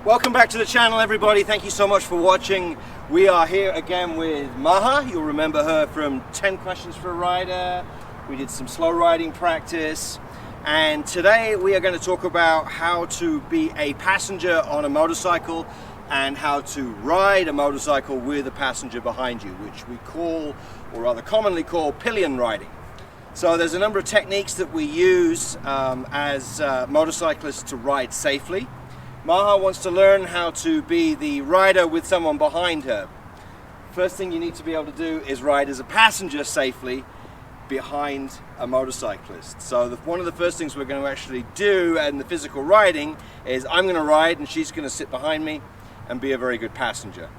Welcome back to the channel, everybody. Thank you so much for watching. We are here again with Maha. You'll remember her from 10 Questions for a Rider. We did some slow riding practice. And today we are going to talk about how to be a passenger on a motorcycle and how to ride a motorcycle with a passenger behind you, which we call, or rather commonly call, pillion riding. So there's a number of techniques that we use as motorcyclists to ride safely. Maha wants to learn how to be the rider with someone behind her. First thing you need to be able to do is ride as a passenger safely behind a motorcyclist. So one of the first things we're going to actually do in the physical riding is I'm going to ride and she's going to sit behind me and be a very good passenger.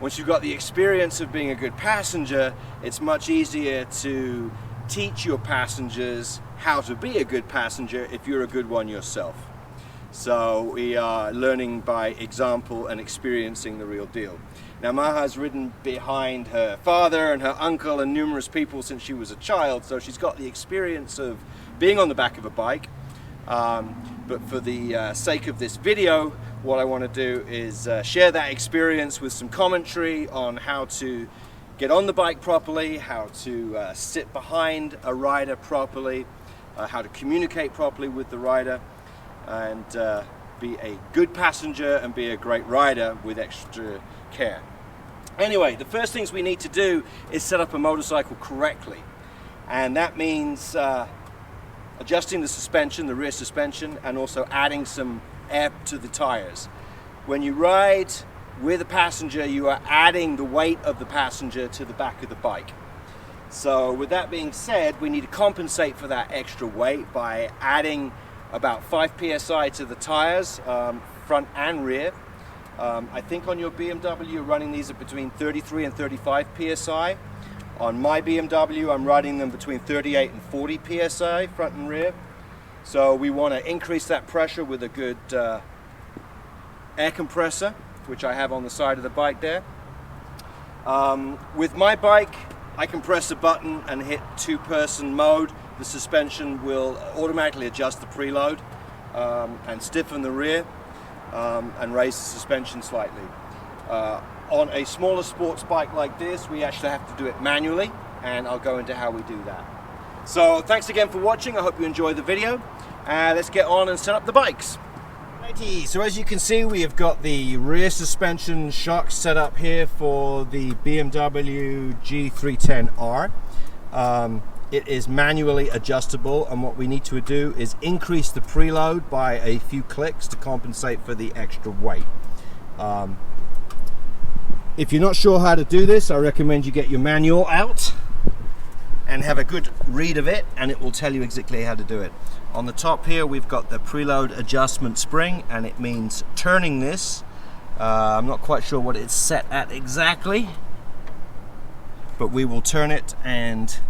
Once you've got the experience of being a good passenger, it's much easier to teach your passengers how to be a good passenger if you're a good one yourself. So we are learning by example and experiencing the real deal. Now Maha's ridden behind her father and her uncle and numerous people since she was a child, so she's got the experience of being on the back of a bike. But for the sake of this video, what I want to do is share that experience with some commentary on how to get on the bike properly, how to sit behind a rider properly, how to communicate properly with the rider, and be a good passenger and be a great rider with extra care. Anyway, the first things we need to do is set up a motorcycle correctly, and that means adjusting the suspension, the rear suspension, and also adding some air to the tires. When you ride with a passenger, you are adding the weight of the passenger to the back of the bike. So with that being said, we need to compensate for that extra weight by adding about 5 psi to the tires, front and rear. I think on your BMW you're running these at between 33 and 35 psi. On my BMW I'm riding them between 38 and 40 psi, front and rear. So we want to increase that pressure with a good air compressor, which I have on the side of the bike there. With my bike, I can press a button and hit two-person mode. The suspension will automatically adjust the preload and stiffen the rear and raise the suspension slightly. On a smaller sports bike like this, we actually have to do it manually, and I'll go into how we do that. So thanks again for watching. I hope you enjoyed the video. Let's get on and set up the bikes. Righty, so as you can see, we have got the rear suspension shocks set up here for the BMW G310R. It is manually adjustable, and what we need to do is increase the preload by a few clicks to compensate for the extra weight. If you're not sure how to do this, I recommend you get your manual out and have a good read of it, and it will tell you exactly how to do it. On the top here we've got the preload adjustment spring, and it means turning this. I'm not quite sure what it's set at exactly, but we will turn it and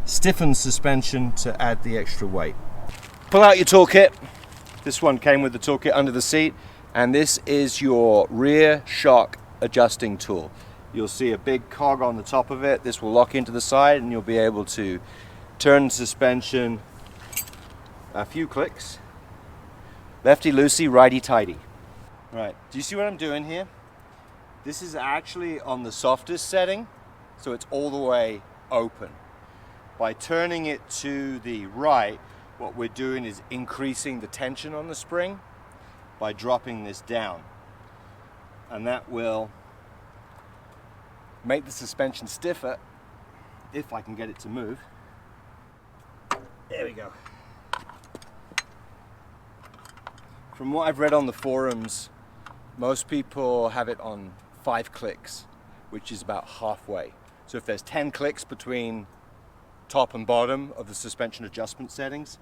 stiffen suspension to add the extra weight. Pull out your toolkit. This one came with the toolkit under the seat, and this is your rear shock adjusting tool. You'll see a big cog on the top of it. This will lock into the side and you'll be able to turn suspension a few clicks. Lefty loosey, righty tighty. Right, do you see what I'm doing here? This is actually on the softest setting, so it's all the way open. By turning it to the right, what we're doing is increasing the tension on the spring by dropping this down. And that will make the suspension stiffer, if I can get it to move. There we go. From what I've read on the forums, most people have it on 5 clicks, which is about halfway. So if there's 10 clicks between top and bottom of the suspension adjustment settings,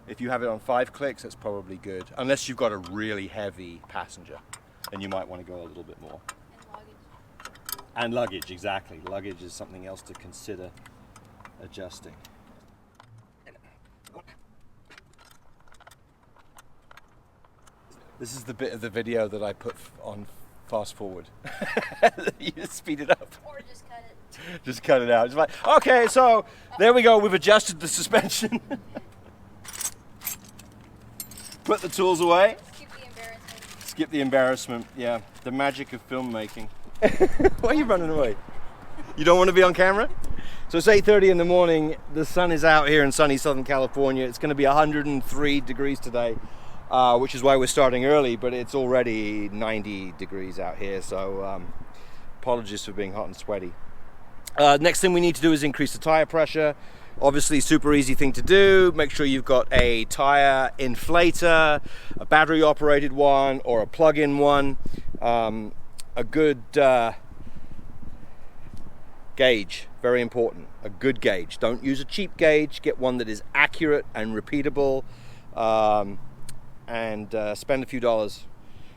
if you have it on 5 clicks, that's probably good. Unless you've got a really heavy passenger, then you might want to go a little bit more. And luggage, exactly. Luggage is something else to consider adjusting. This is the bit of the video that I put on fast forward. You just speed it up. Or just cut it. Just cut it out. Just like, okay, so there we go. We've adjusted the suspension. Put the tools away. Skip the embarrassment. Skip the embarrassment. Yeah, the magic of filmmaking. Why are you running away? You don't want to be on camera? So it's 8:30 in the morning. The sun is out here in sunny Southern California. It's going to be 103 degrees today, which is why we're starting early, but it's already 90 degrees out here. So apologies for being hot and sweaty. Next thing we need to do is increase the tire pressure. Obviously, super easy thing to do. Make sure you've got a tire inflator, a battery operated one, or a plug-in one. A good gauge, very important. A good gauge. Don't use a cheap gauge. Get one that is accurate and repeatable, and spend a few dollars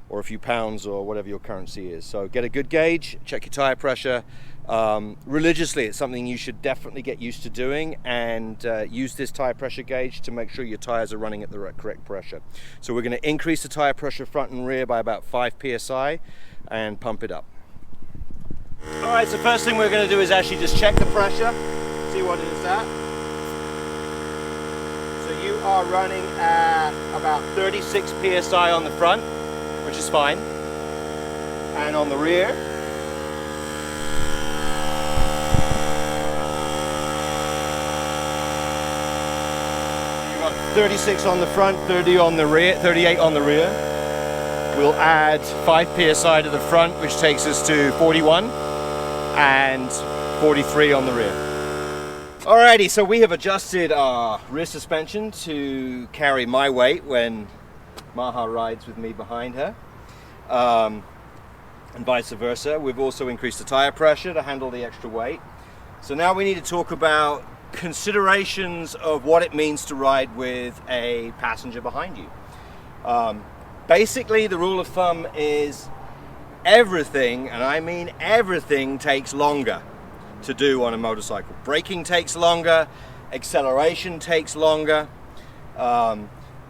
or a few pounds or whatever your currency is. So get a good gauge, check your tire pressure. Religiously, it's something you should definitely get used to doing, and use this tire pressure gauge to make sure your tires are running at the correct pressure. So we're going to increase the tire pressure front and rear by about 5 psi and pump it up. All right, so first thing we're going to do is actually just check the pressure, see what it is at. So you are running at about 36 psi on the front, which is fine, and on the rear, you've got 36 on the front, 30 on the rear, 38 on the rear. We'll add 5 psi to the front, which takes us to 41, and 43 on the rear. Alrighty, so we have adjusted our rear suspension to carry my weight when Maha rides with me behind her, and vice versa. We've also increased the tire pressure to handle the extra weight. So now we need to talk about considerations of what it means to ride with a passenger behind you. Basically, the rule of thumb is everything, and I mean everything, takes longer to do on a motorcycle. Braking takes longer, acceleration takes longer,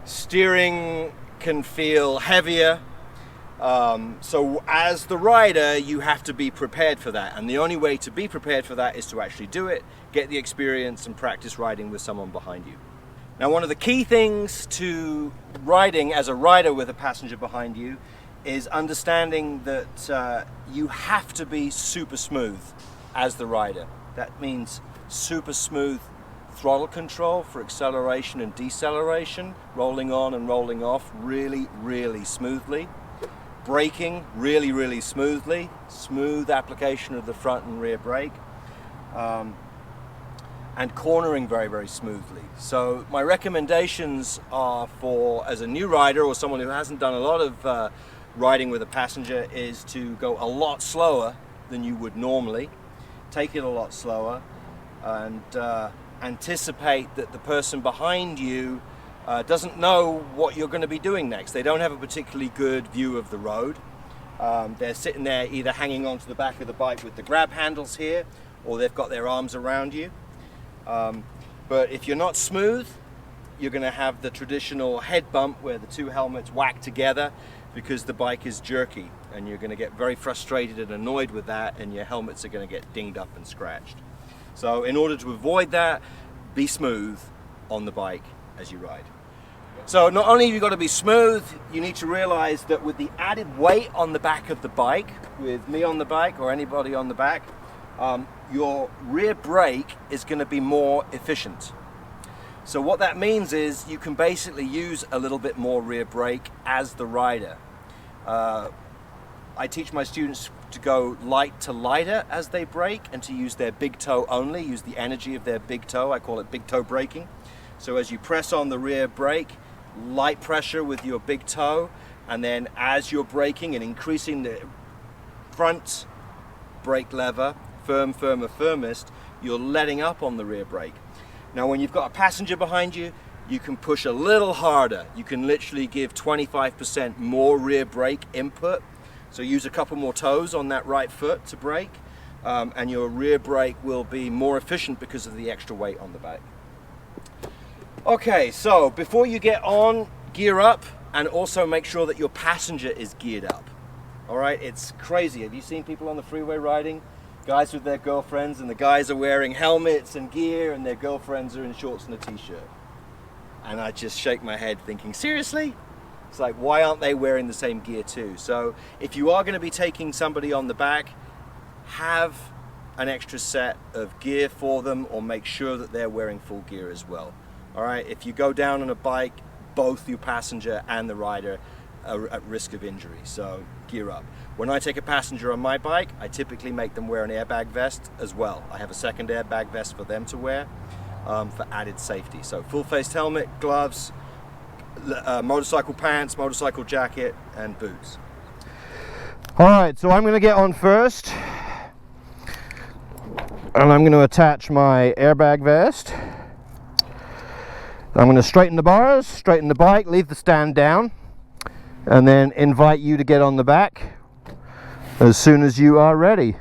steering can feel heavier. So as the rider, you have to be prepared for that, and the only way to be prepared for that is to actually do it, get the experience, and practice riding with someone behind you. Now, one of the key things to riding as a rider with a passenger behind you is understanding that you have to be super smooth as the rider. That means super smooth throttle control for acceleration and deceleration, rolling on and rolling off really, really smoothly. Braking really, really smoothly, smooth application of the front and rear brake. And cornering very, very smoothly. So my recommendations are for, as a new rider or someone who hasn't done a lot of riding with a passenger, is to go a lot slower than you would normally. Take it a lot slower, and anticipate that the person behind you doesn't know what you're going to be doing next. They don't have a particularly good view of the road. They're sitting there either hanging onto the back of the bike with the grab handles here, or they've got their arms around you. But if you're not smooth, you're going to have the traditional head bump where the two helmets whack together because the bike is jerky, and you're going to get very frustrated and annoyed with that, and your helmets are going to get dinged up and scratched. So in order to avoid that, be smooth on the bike as you ride. So not only have you got to be smooth, you need to realize that with the added weight on the back of the bike, with me on the bike or anybody on the back, your rear brake is going to be more efficient. So what that means is you can basically use a little bit more rear brake as the rider. I teach my students to go light to lighter as they brake, and to use their big toe only, use the energy of their big toe. I call it big toe braking. So as you press on the rear brake, light pressure with your big toe, and then as you're braking and increasing the front brake lever, firm, firmer, firmest, you're letting up on the rear brake. Now when you've got a passenger behind you, you can push a little harder. You can literally give 25% more rear brake input. So use a couple more toes on that right foot to brake, and your rear brake will be more efficient because of the extra weight on the back. Okay, so before you get on, gear up, and also make sure that your passenger is geared up. All right, it's crazy. Have you seen people on the freeway riding? Guys with their girlfriends, and the guys are wearing helmets and gear, and their girlfriends are in shorts and a t-shirt. And I just shake my head thinking, seriously? It's like, why aren't they wearing the same gear too? So if you are going to be taking somebody on the back, have an extra set of gear for them, or make sure that they're wearing full gear as well. All right, if you go down on a bike, both your passenger and the rider are at risk of injury, so gear up. When I take a passenger on my bike, I typically make them wear an airbag vest as well. I have a second airbag vest for them to wear for added safety. So full-faced helmet, gloves, motorcycle pants, motorcycle jacket, and boots. All right, so I'm going to get on first, and I'm going to attach my airbag vest. I'm going to straighten the bars, straighten the bike, leave the stand down, and then invite you to get on the back as soon as you are ready.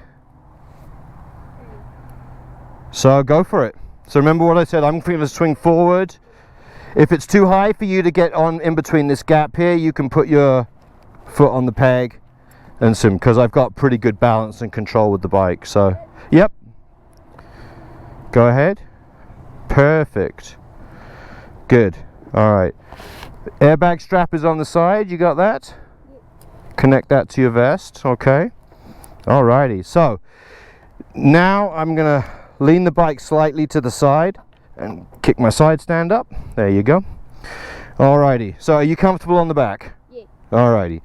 So go for it. So remember what I said, I'm going to swing forward. If it's too high for you to get on in between this gap here, you can put your foot on the peg and swim, because I've got pretty good balance and control with the bike. So, yep. Go ahead. Perfect. Good. All right. Airbag strap is on the side. You got that? Connect that to your vest. Okay. Alrighty. So now I'm gonna lean the bike slightly to the side and kick my side stand up. There you go. Alrighty. So are you comfortable on the back? Yeah. Alrighty.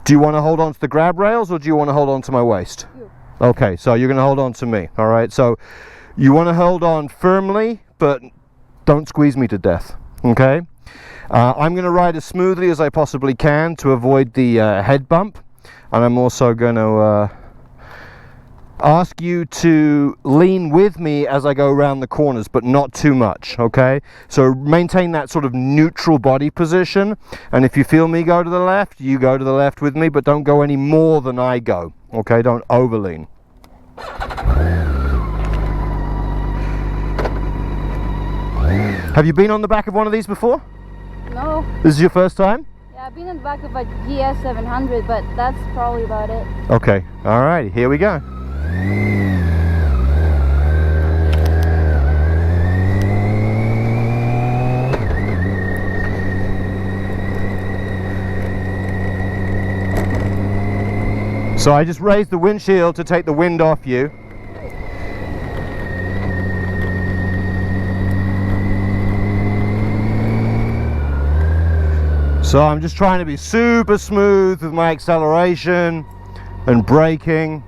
Do you want to hold on to the grab rails, or do you want to hold on to my waist? Yeah. Okay. So you're gonna hold on to me. All right. So you want to hold on firmly, but don't squeeze me to death. Okay. I'm going to ride as smoothly as I possibly can to avoid the head bump, and I'm also going to ask you to lean with me as I go around the corners, but not too much. Okay, so maintain that sort of neutral body position, and if you feel me go to the left, you go to the left with me, but don't go any more than I go. Okay, don't over lean. Have you been on the back of one of these before? No. This is your first time? Yeah, I've been in the back of a GS 700, but that's probably about it. Okay, all right, here we go. So I just raised the windshield to take the wind off you. So I'm just trying to be super smooth with my acceleration and braking.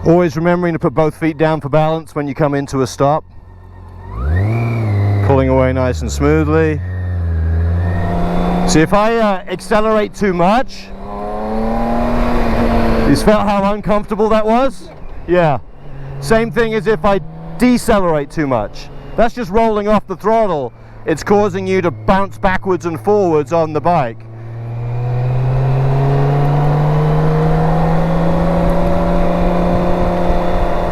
Always remembering to put both feet down for balance when you come into a stop. Pulling away nice and smoothly. See, if I accelerate too much, you felt how uncomfortable that was? Yeah. Same thing as if I decelerate too much. That's just rolling off the throttle. It's causing you to bounce backwards and forwards on the bike.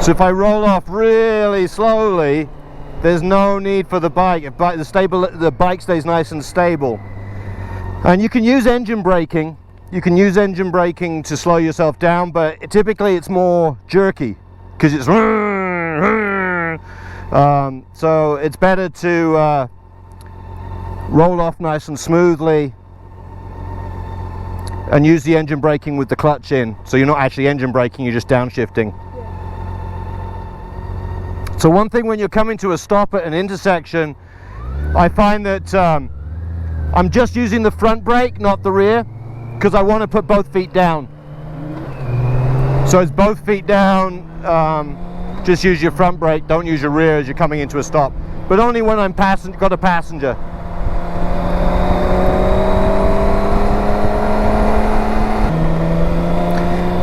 So if I roll off really slowly, there's no need for the bike. The bike stays nice and stable. And you can use engine braking. You can use engine braking to slow yourself down, but typically it's more jerky because it's so it's better to roll off nice and smoothly and use the engine braking with the clutch in, so you're not actually engine braking, you're just downshifting. Yeah. So one thing when you're coming to a stop at an intersection, I find that I'm just using the front brake, not the rear, because I want to put both feet down. So it's both feet down, just use your front brake, don't use your rear as you're coming into a stop, but only when I'm got a passenger.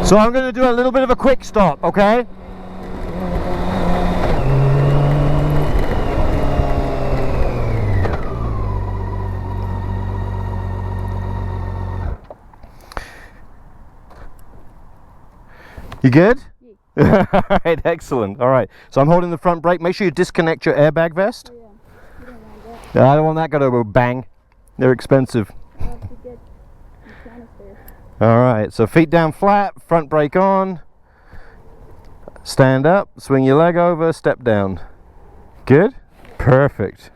So I'm going to do a little bit of a quick stop, okay? You good? Yeah. All right, excellent. All right, so I'm holding the front brake. Make sure you disconnect your airbag vest. Oh, yeah. You don't want that. Yeah, I don't want that to go bang. They're expensive. You have to get the All right, so feet down flat, front brake on. Stand up, swing your leg over, step down. Good? Perfect.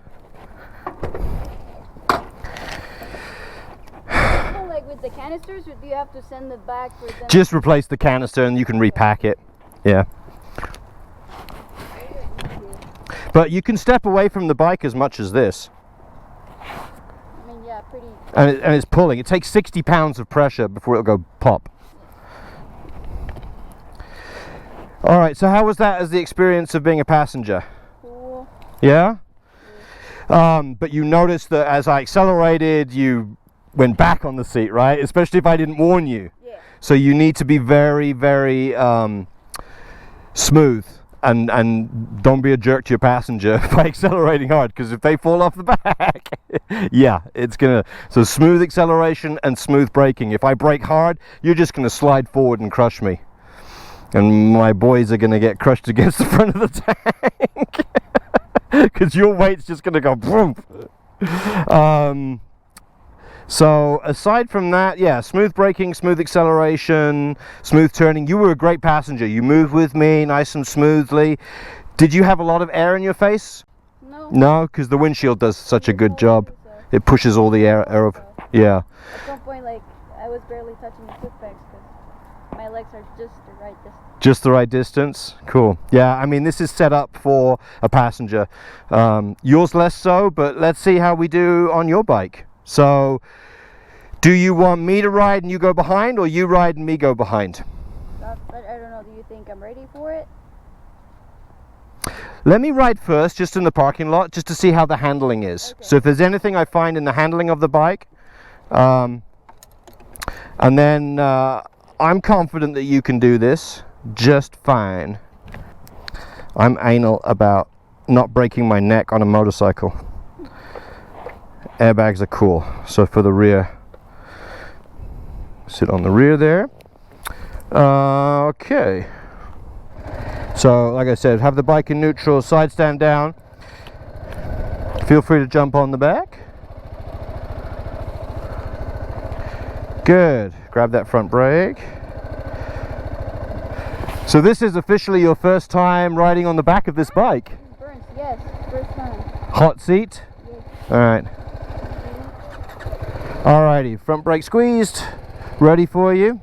Like with the canisters, or do you have to send it back for them? Just replace the canister and you can repack it. Yeah. But you can step away from the bike as much as this. I mean, yeah, pretty. And it's pulling. It takes 60 pounds of pressure before it'll go pop. All right, so how was that as the experience of being a passenger? Cool. Yeah? But you noticed that as I accelerated, you went back on the seat, right? Especially if I didn't warn you. Yeah. So you need to be very, very smooth and don't be a jerk to your passenger by accelerating hard, because if they fall off the back, yeah, it's gonna. So smooth acceleration and smooth braking. If I brake hard, you're just gonna slide forward and crush me. And my boys are gonna get crushed against the front of the tank. Because your weight's just going to go boom. So aside from that, yeah, smooth braking, smooth acceleration, smooth turning. You were a great passenger. You moved with me nice and smoothly. Did you have a lot of air in your face? No. No, because the windshield does such a good job. It pushes all the air up. Yeah. At some point, like, I was barely touching the foot pegs because my legs are just the right distance. Just the right distance. Cool. Yeah, I mean, this is set up for a passenger. Yours less so, but let's see how we do on your bike. So do you want me to ride and you go behind, or you ride and me go behind? I don't know. Do you think I'm ready for it? Let me ride first, just in the parking lot, just to see how the handling is. Okay. So if there's anything I find in the handling of the bike, and then I'm confident that you can do this just fine. I'm anal about not breaking my neck on a motorcycle. Airbags are cool. So for the rear, sit on the rear there. Okay. So like I said, have the bike in neutral, side stand down. Feel free to jump on the back. Good. Grab that front brake. So this is officially your first time riding on the back of this bike? Burns, yes, first time. Hot seat? Yes. Alright. Alrighty, front brake squeezed. Ready for you.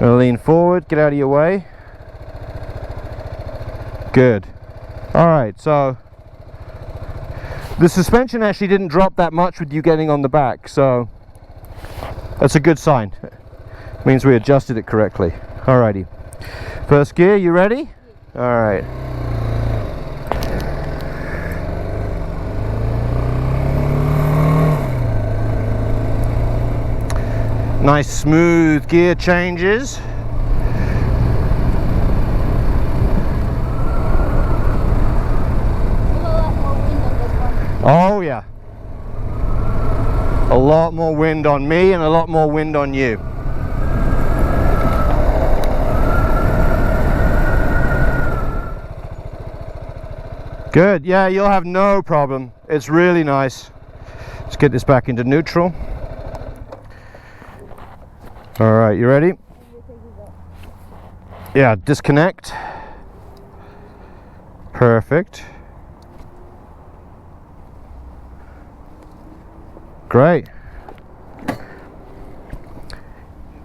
Gonna lean forward, get out of your way. Good. Alright, so the suspension actually didn't drop that much with you getting on the back, so that's a good sign. Means we adjusted it correctly. Alrighty. First gear, you ready? Alright. Nice smooth gear changes. Oh yeah. A lot more wind on me and a lot more wind on you. Good, yeah, you'll have no problem. It's really nice. Let's get this back into neutral. All right, you ready? Yeah, disconnect. Perfect. Great.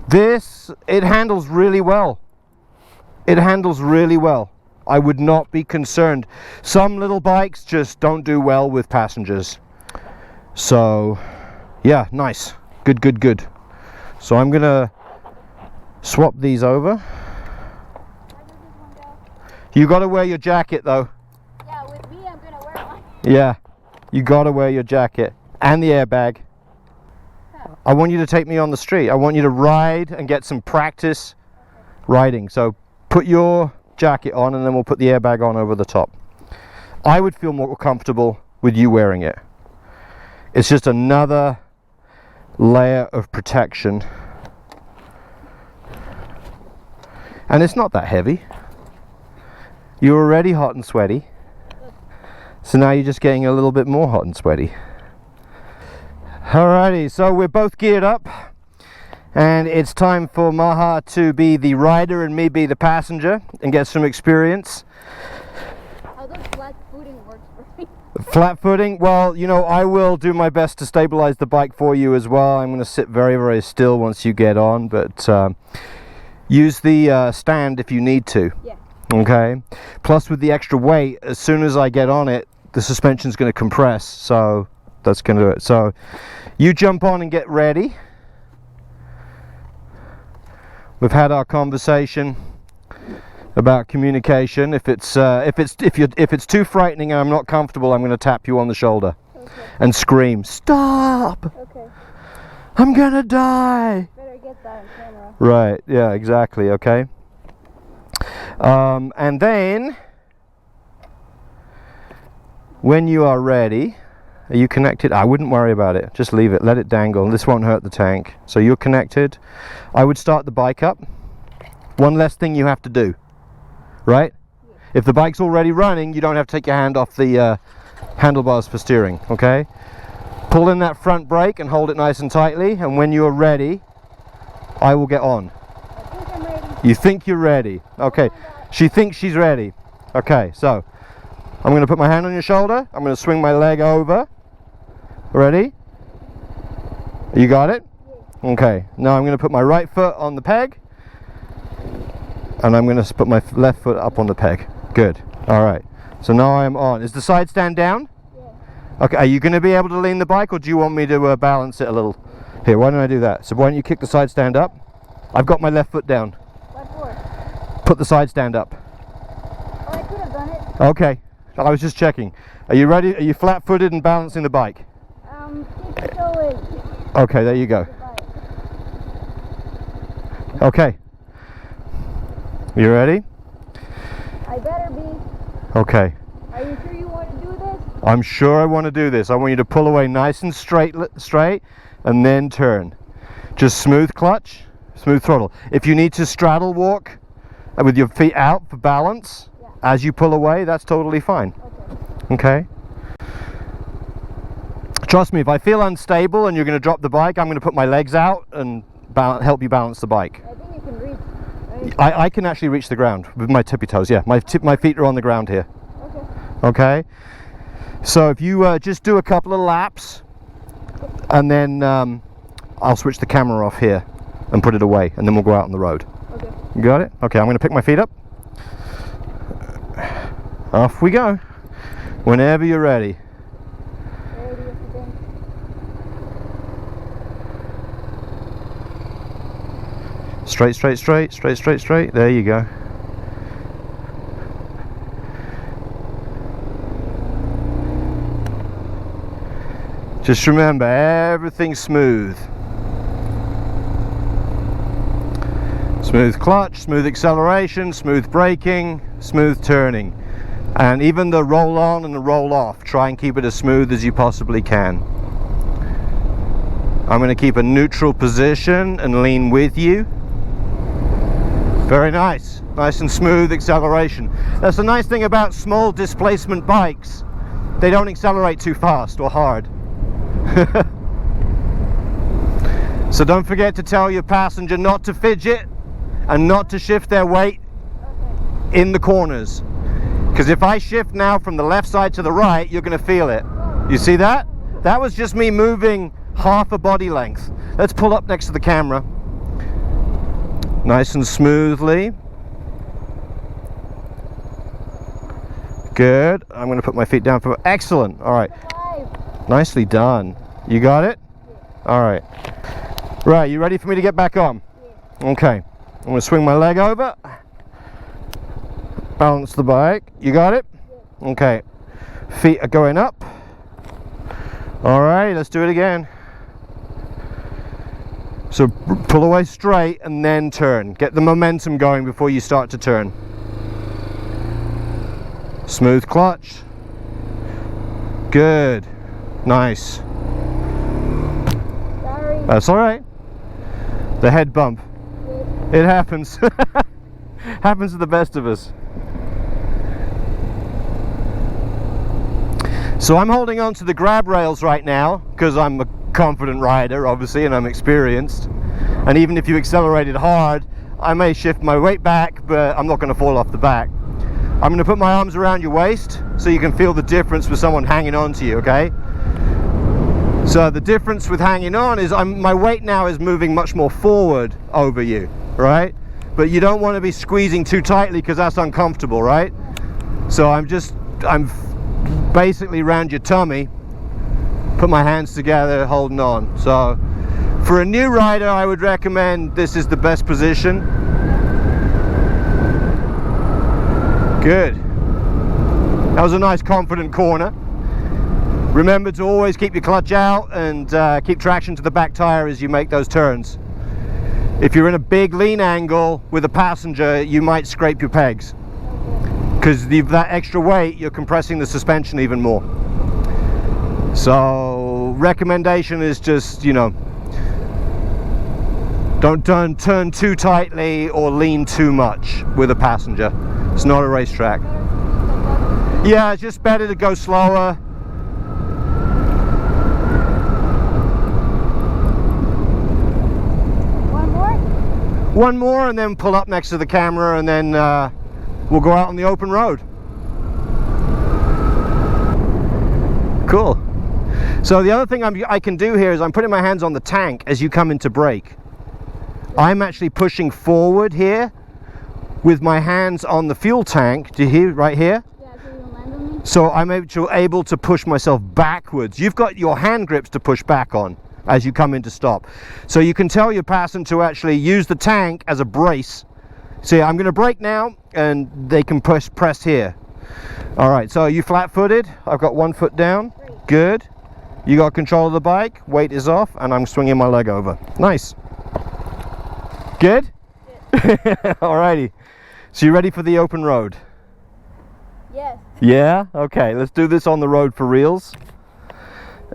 This, it handles really well. It handles really well. I would not be concerned. Some little bikes just don't do well with passengers. So, yeah, nice. Good, good, good. So I'm gonna swap these over. You gotta wear your jacket though. Yeah, with me I'm gonna wear mine. Yeah, you gotta wear your jacket and the airbag. I want you to take me on the street. I want you to ride and get some practice riding. So put your jacket on and then we'll put the airbag on over the top. I would feel more comfortable with you wearing it. It's just another layer of protection. And it's not that heavy. You're already hot and sweaty. So now you're just getting a little bit more hot and sweaty. Alrighty, so we're both geared up And it's time for Maha to be the rider and me be the passenger and get some experience. How does flat footing work for me? Flat footing, well, you know, I will do my best to stabilize the bike for you as well. I'm going to sit very, very still once you get on, but use the stand if you need to. Yeah. Okay. Plus, with the extra weight, as soon as I get on it, the suspension's going to compress, so that's going to do it. So you jump on and get ready. We've had our conversation about communication. If it's too frightening and I'm not comfortable, I'm going to tap you on the shoulder. Okay. And scream, "Stop! Okay. I'm gonna die!" Better get that on camera. Right, yeah, exactly, okay. And then, when you are ready, are you connected? I wouldn't worry about it, just leave it, let it dangle. This won't hurt the tank. So you're connected. I would start the bike up. One less thing you have to do, right? Yeah. If the bike's already running, you don't have to take your hand off the handlebars for steering, okay? Pull in that front brake and hold it nice and tightly, and when you're ready, I will get on. I think I'm ready. You think you're ready? Okay. She thinks she's ready. Okay, so I'm going to put my hand on your shoulder. I'm going to swing my leg over. Ready? You got it? Yeah. Okay. Now I'm going to put my right foot on the peg. And I'm going to put my left foot up on the peg. Good. All right. So now I am on. Is the side stand down? Yeah. Okay. Are you going to be able to lean the bike, or do you want me to balance it a little? Here, why don't I do that? So why don't you kick the side stand up? I've got my left foot down. What for? Put the side stand up. Oh, I could have done it. Okay. I was just checking. Are you ready? Are you flat-footed and balancing the bike? Keep it going. Okay, there you go. Goodbye. Okay. You ready? I better be. Okay. Are you sure you want to do this? I'm sure I want to do this. I want you to pull away nice and straight, and then turn. Just smooth clutch, smooth throttle. If you need to straddle walk with your feet out for balance, Yeah. as you pull away, that's totally fine. Okay. Okay? Trust me, if I feel unstable and you're going to drop the bike, I'm going to put my legs out and help you balance the bike. I think you can reach. Right? I can actually reach the ground with my tippy toes, yeah. My feet are on the ground here. Okay. Okay? So if you just do a couple of laps, and then I'll switch the camera off here and put it away, and then we'll go out on the road. Okay. You got it? Okay, I'm going to pick my feet up. Off we go. Whenever you're ready. Ready as you think. Straight, straight, straight, straight, straight, straight. There you go. Just remember, everything's smooth. Smooth clutch, smooth acceleration, smooth braking, smooth turning. And even the roll on and the roll off, try and keep it as smooth as you possibly can. I'm going to keep a neutral position and lean with you. Very nice. Nice and smooth acceleration. That's the nice thing about small displacement bikes. They don't accelerate too fast or hard. So don't forget to tell your passenger not to fidget and not to shift their weight in the corners. Because if I shift now from the left side to the right, you're going to feel it. You see that? That was just me moving half a body length. Let's pull up next to the camera. Nice and smoothly. Good. I'm going to put my feet down for... Excellent. All right. Nicely done. You got it? Yeah. All right. Right, you ready for me to get back on? Yeah. Okay. I'm going to swing my leg over. Balance the bike. You got it? Yeah. Okay. Feet are going up. All right, let's do it again. So pull away straight and then turn. Get the momentum going before you start to turn. Smooth clutch. Good. Nice. Sorry. That's all right. The head bump. It happens. Happens to the best of us. So I'm holding on to the grab rails right now because I'm a confident rider, obviously, and I'm experienced. And even if you accelerated hard, I may shift my weight back, but I'm not going to fall off the back. I'm going to put my arms around your waist so you can feel the difference with someone hanging on to you, okay? So the difference with hanging on is my weight now is moving much more forward over you, right? But you don't want to be squeezing too tightly because that's uncomfortable, right? So I'm basically around your tummy, put my hands together, holding on. So for a new rider, I would recommend this is the best position. Good. That was a nice confident corner. Remember to always keep your clutch out and keep traction to the back tire as you make those turns. If you're in a big lean angle with a passenger, you might scrape your pegs. Because that extra weight, you're compressing the suspension even more. So recommendation is just, you know, don't turn too tightly or lean too much with a passenger. It's not a racetrack. Yeah, it's just better to go slower. One more and then pull up next to the camera, and then we'll go out on the open road. Cool. So the other thing I can do here is I'm putting my hands on the tank as you come into brake. I'm actually pushing forward here with my hands on the fuel tank. Do you hear right here? Yeah, so you don't land on me? So I'm able to push myself backwards. You've got your hand grips to push back on as you come into stop. So you can tell your passenger to actually use the tank as a brace. See, I'm going to brake now and they can press here. All right, so are you flat-footed? I've got one foot down. Great. Good. You got control of the bike, weight is off, and I'm swinging my leg over. Nice. Good? Alrighty. So you ready for the open road? Yes. Yeah? Okay, let's do this on the road for reals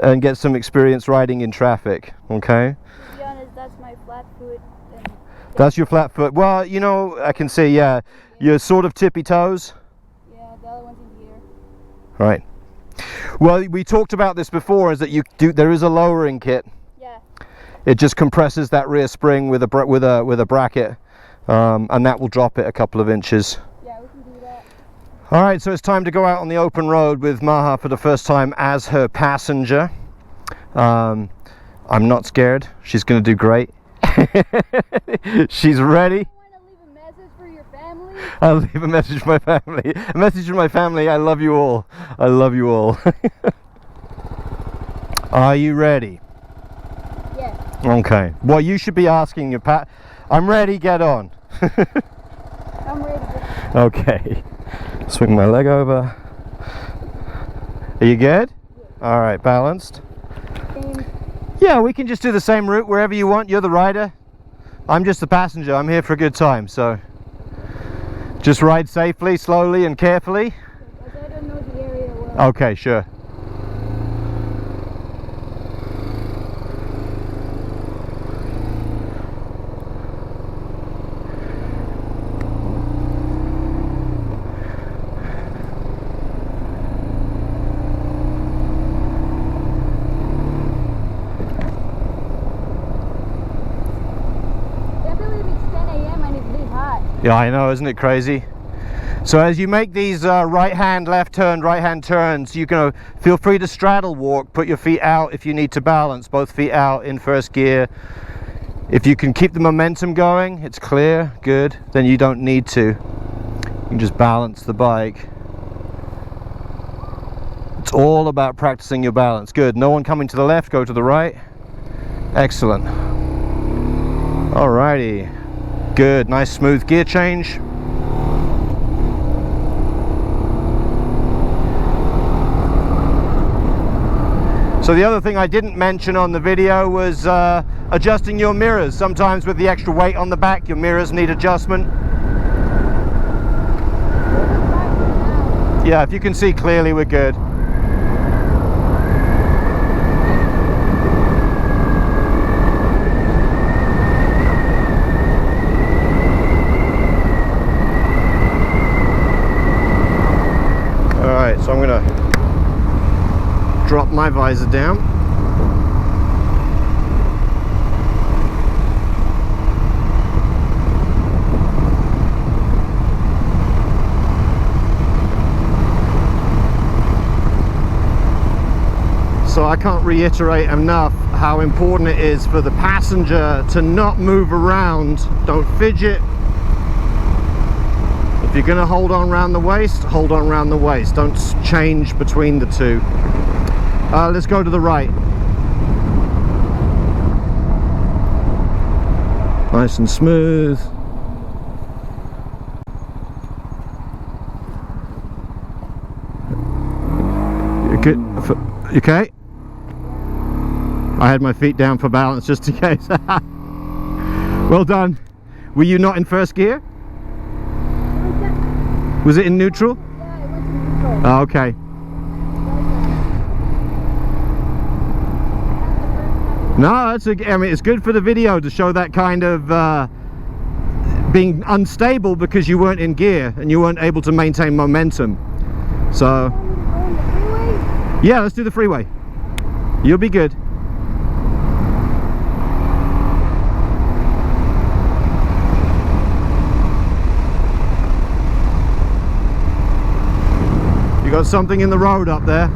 and get some experience riding in traffic, okay? To be honest, that's my flat foot. And That's your flat foot. Well, you know, I can see, yeah, you're sort of tippy toes. yeah, the other one's in here. Right. Well, we talked about this before, is that there is a lowering kit. Yeah. It just compresses that rear spring with a bracket, and that will drop it a couple of inches. Yeah, we can do that. All right, so it's time to go out on the open road with Maha for the first time as her passenger. I'm not scared. She's going to do great. She's ready. You want to leave a message for your family? I'll leave a message for my family. A message for my family. I love you all. I love you all. Are you ready? Yes. Okay. Well, you should be asking your I'm ready, get on. I'm ready. Okay. Swing my leg over. Are you good? Yeah. All right, balanced. Same. Yeah, we can just do the same route wherever you want. You're the rider. I'm just the passenger. I'm here for a good time, so just ride safely, slowly and carefully. Because I don't know the area well. Okay, sure. Yeah, I know, isn't it crazy? So as you make these right hand turns, you can feel free to straddle walk, put your feet out if you need to balance, both feet out in first gear. If you can keep the momentum going, it's clear, good, then you don't need to. You can just balance the bike. It's all about practicing your balance. Good, no one coming to the left, go to the right. Excellent. Alrighty. Good, nice smooth gear change. So the other thing I didn't mention on the video was adjusting your mirrors. Sometimes with the extra weight on the back, your mirrors need adjustment. Yeah, if you can see clearly, we're good. So I'm going to drop my visor down. So I can't reiterate enough how important it is for the passenger to not move around. Don't fidget. If you're going to hold on around the waist, hold on around the waist. Don't change between the two. Let's go to the right. Nice and smooth. Good. Okay. I had my feet down for balance just in case. Well done. Were you not in first gear? Was it in neutral? Yeah, it went to neutral. Oh, okay. No, that's I mean, it's good for the video to show that kind of being unstable because you weren't in gear and you weren't able to maintain momentum. So, yeah, let's do the freeway. You'll be good. You got something in the road up there.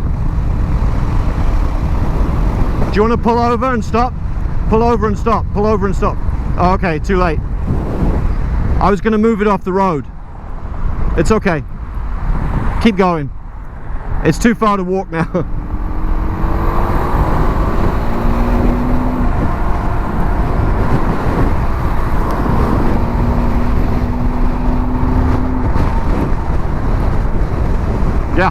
Do you want to pull over and stop? Pull over and stop. Pull over and stop. Oh, okay, too late. I was going to move it off the road. It's okay. Keep going. It's too far to walk now. Yeah.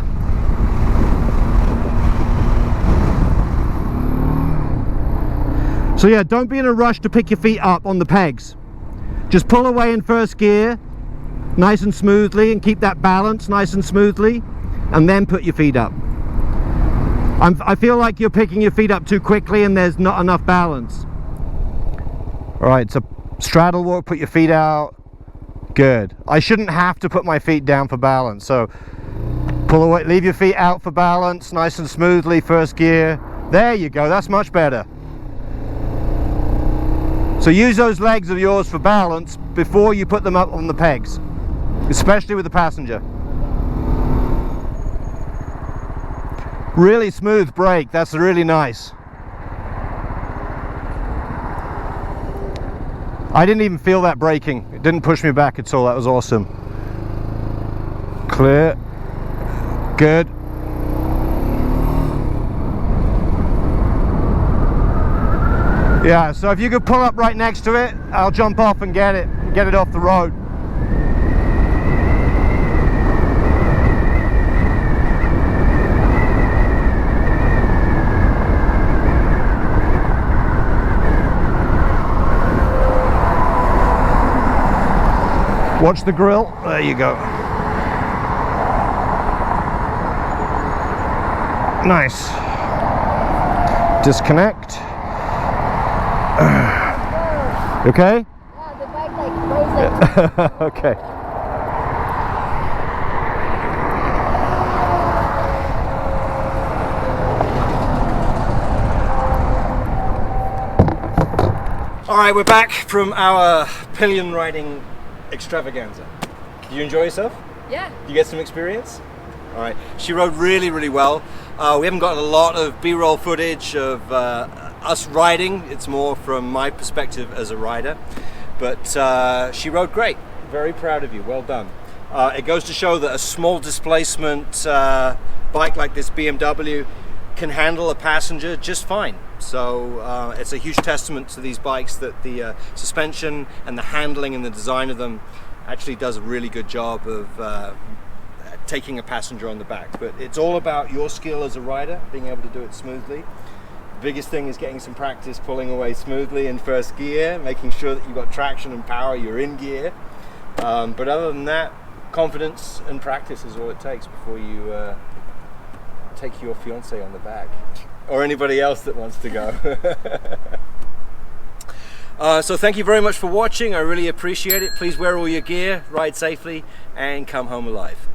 So yeah, don't be in a rush to pick your feet up on the pegs. Just pull away in first gear, nice and smoothly, and keep that balance nice and smoothly, and then put your feet up. I feel like you're picking your feet up too quickly and there's not enough balance. All right, so straddle walk, put your feet out. Good. I shouldn't have to put my feet down for balance, so pull away, leave your feet out for balance, nice and smoothly, first gear. There you go, that's much better. So use those legs of yours for balance before you put them up on the pegs, especially with the passenger. Really smooth brake, that's really nice. I didn't even feel that braking. It didn't push me back at all, that was awesome. Clear. Good. Yeah, so if you could pull up right next to it, I'll jump off and get it off the road. Watch the grill. There you go. Nice. Disconnect. Okay? Yeah, the bike like froze like Okay. All right, we're back from our pillion riding extravaganza. Did you enjoy yourself? Yeah. Did you get some experience? All right. She rode really, really well. We haven't gotten a lot of B-roll footage of us riding. It's more from my perspective as a rider. But she rode great. Very proud of you. Well done. It goes to show that a small displacement bike like this BMW can handle a passenger just fine. So it's a huge testament to these bikes that the suspension and the handling and the design of them actually does a really good job of taking a passenger on the back. But it's all about your skill as a rider, being able to do it smoothly. The biggest thing is getting some practice pulling away smoothly in first gear, making sure that you've got traction and power, you're in gear. But other than that, confidence and practice is all it takes before you take your fiance on the back, or anybody else that wants to go. So thank you very much for watching. I really appreciate it. Please wear all your gear, ride safely, and come home alive.